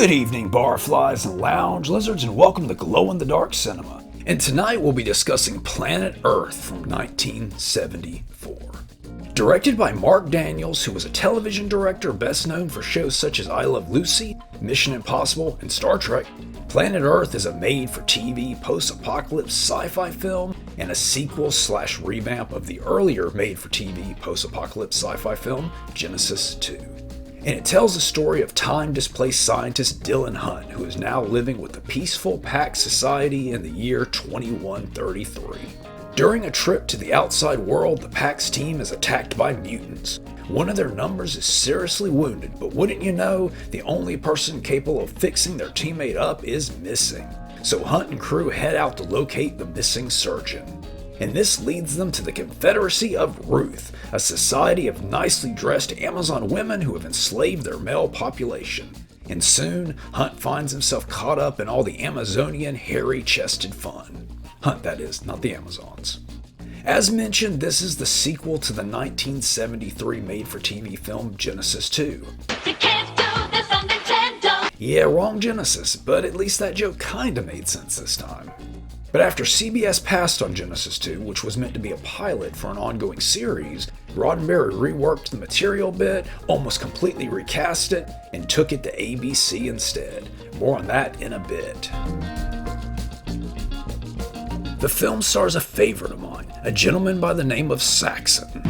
Good evening, barflies and lounge lizards, and welcome to Glow in the Dark Cinema. And tonight we'll be discussing Planet Earth from 1974. Directed by Mark Daniels, who was a television director best known for shows such as I Love Lucy, Mission Impossible, and Star Trek, Planet Earth is a made-for-TV post-apocalypse sci-fi film and a sequel/revamp of the earlier made-for-TV post-apocalypse sci-fi film, Genesis 2. And it tells the story of time-displaced scientist Dylan Hunt, who is now living with the peaceful Pax Society in the year 2133. During a trip to the outside world, the Pax team is attacked by mutants. One of their numbers is seriously wounded, but wouldn't you know, the only person capable of fixing their teammate up is missing. So Hunt and crew head out to locate the missing surgeon. And this leads them to the Confederacy of Ruth, a society of nicely dressed Amazon women who have enslaved their male population. And soon, Hunt finds himself caught up in all the Amazonian hairy-chested fun. Hunt, that is, not the Amazons. As mentioned, this is the sequel to the 1973 made-for-TV film Genesis 2. You can't do this on Nintendo! Yeah, wrong Genesis, but at least that joke kinda made sense this time. But after CBS passed on Genesis 2, which was meant to be a pilot for an ongoing series, Roddenberry reworked the material a bit, almost completely recast it, and took it to ABC instead. More on that in a bit. The film stars a favorite of mine, a gentleman by the name of Saxon.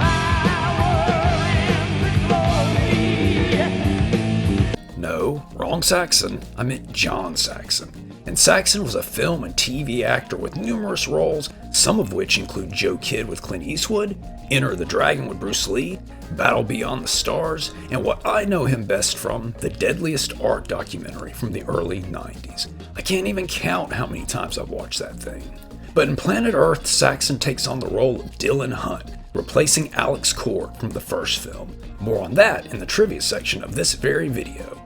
No, wrong Saxon. I meant John Saxon. And Saxon was a film and TV actor with numerous roles, some of which include Joe Kidd with Clint Eastwood, Enter the Dragon with Bruce Lee, Battle Beyond the Stars, and what I know him best from, the Deadliest Art documentary from the early 90s. I can't even count how many times I've watched that thing. But in Planet Earth, Saxon takes on the role of Dylan Hunt, replacing Alex Cord from the first film. More on that in the trivia section of this very video.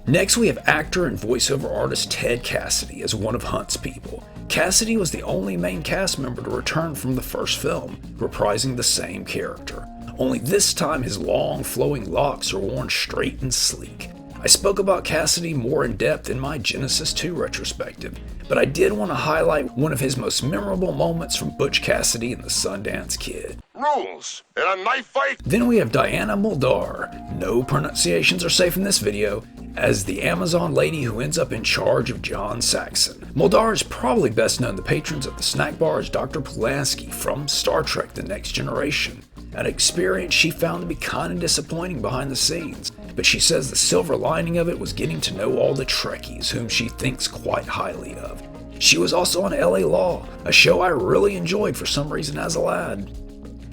Next, we have actor and voiceover artist Ted Cassidy as one of Hunt's people. Cassidy was the only main cast member to return from the first film, reprising the same character. Only this time his long, flowing locks are worn straight and sleek. I spoke about Cassidy more in depth in my Genesis 2 retrospective, but I did want to highlight one of his most memorable moments from Butch Cassidy and the Sundance Kid. Rules in a knife fight. Then we have Diana Muldaur, no pronunciations are safe in this video, as the Amazon lady who ends up in charge of John Saxon. Muldaur is probably best known to patrons of the snack bar as Dr. Pulaski from Star Trek The Next Generation, an experience she found to be kind of disappointing behind the scenes, but she says the silver lining of it was getting to know all the Trekkies, whom she thinks quite highly of. She was also on LA Law, a show I really enjoyed for some reason as a lad.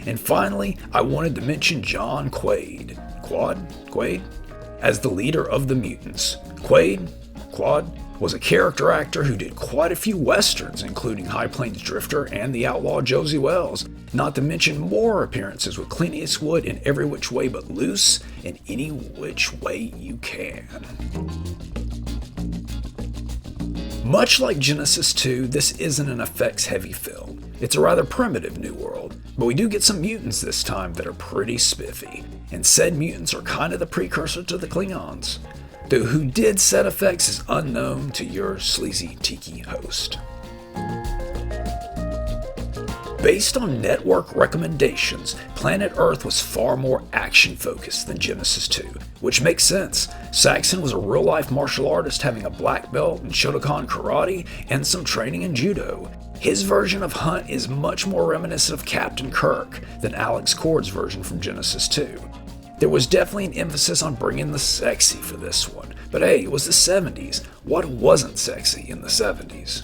And finally, I wanted to mention John Quaid, as the leader of the mutants. Quaid was a character actor who did quite a few westerns, including High Plains Drifter and the outlaw Josie Wells, not to mention more appearances with Clint Eastwood in Every Which Way But Loose and Any Which Way You Can. Much like Genesis 2, this isn't an effects-heavy film. It's a rather primitive new world, but we do get some mutants this time that are pretty spiffy, and said mutants are kind of the precursor to the Klingons. Though who did set effects is unknown to your sleazy tiki host. Based on network recommendations, Planet Earth was far more action-focused than Genesis 2, which makes sense. Saxon was a real-life martial artist having a black belt in Shotokan karate and some training in judo. His version of Hunt is much more reminiscent of Captain Kirk than Alex Cord's version from Genesis 2. There was definitely an emphasis on bringing the sexy for this one, but hey, it was the 70s. What wasn't sexy in the 70s?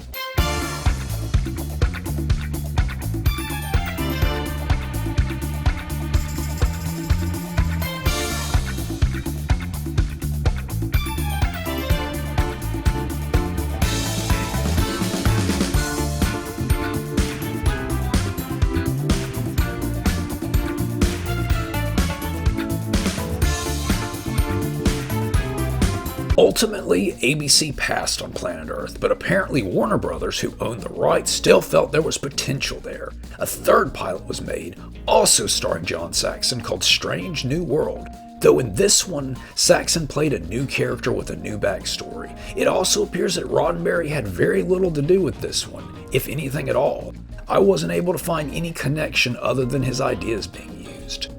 Ultimately, ABC passed on Planet Earth, but apparently Warner Brothers, who owned the rights, still felt there was potential there. A third pilot was made, also starring John Saxon, called Strange New World. Though in this one, Saxon played a new character with a new backstory. It also appears that Roddenberry had very little to do with this one, if anything at all. I wasn't able to find any connection other than his ideas being used.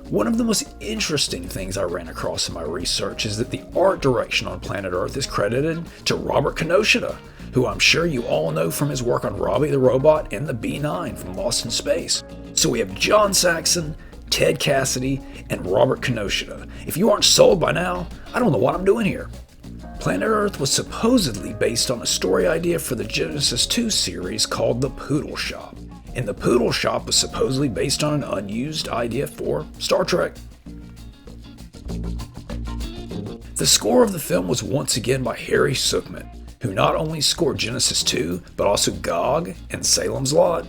One of the most interesting things I ran across in my research is that the art direction on Planet Earth is credited to Robert Kinoshita, who I'm sure you all know from his work on Robbie the Robot and the B-9 from Lost in Space. So we have John Saxon, Ted Cassidy, and Robert Kinoshita. If you aren't sold by now, I don't know what I'm doing here. Planet Earth was supposedly based on a story idea for the Genesis 2 series called The Poodle Shop, and The Poodle Shop was supposedly based on an unused idea for Star Trek. The score of the film was once again by Harry Sukman, who not only scored Genesis 2, but also Gog and Salem's Lot.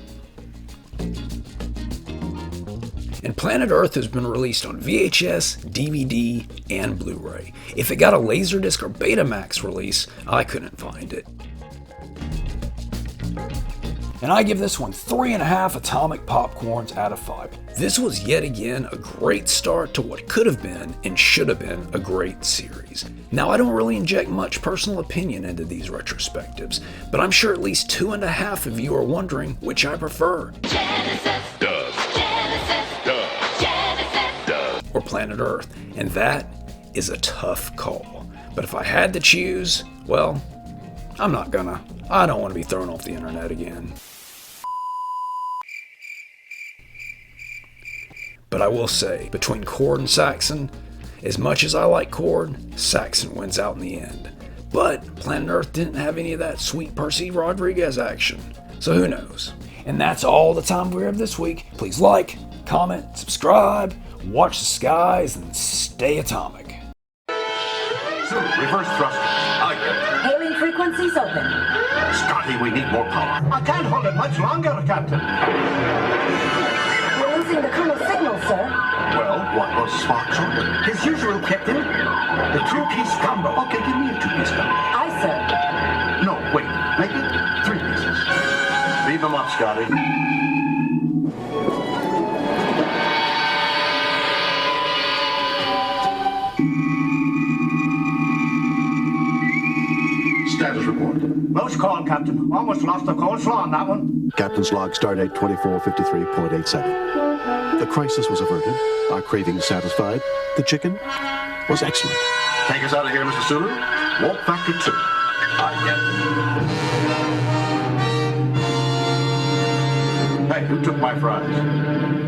And Planet Earth has been released on VHS, DVD, and Blu-ray. If it got a Laserdisc or Betamax release, I couldn't find it. And I give this one 3.5 atomic popcorns out of 5. This was yet again a great start to what could have been and should have been a great series. Now, I don't really inject much personal opinion into these retrospectives, but I'm sure at least 2.5 of you are wondering which I prefer. Genesis. Or Planet Earth, and that is a tough call. But if I had to choose, well, I don't want to be thrown off the internet again. But I will say, between Cord and Saxon, as much as I like Cord, Saxon wins out in the end. But Planet Earth didn't have any of that sweet Percy Rodriguez action, so who knows? And that's all the time we have this week. Please like, comment, subscribe, watch the skies, and stay atomic. Soon, reverse thrusters. Hailing frequencies open. Scotty, we need more power. I can't hold it much longer, Captain. We're losing the Colonel's signal, sir. Well, what was Spock's order? His usual, Captain. The two-piece combo. Okay, give me a two-piece gun. Aye, sir. No, wait. Make it 3 pieces. Leave them up, Scotty. Status report. Close call, Captain. Almost lost the coleslaw on that one. Captain's log, stardate 2453.87. The crisis was averted, our cravings satisfied. The chicken was excellent. Take us out of here, Mr. Sulu. Warp factor 2. Hey, who took my fries?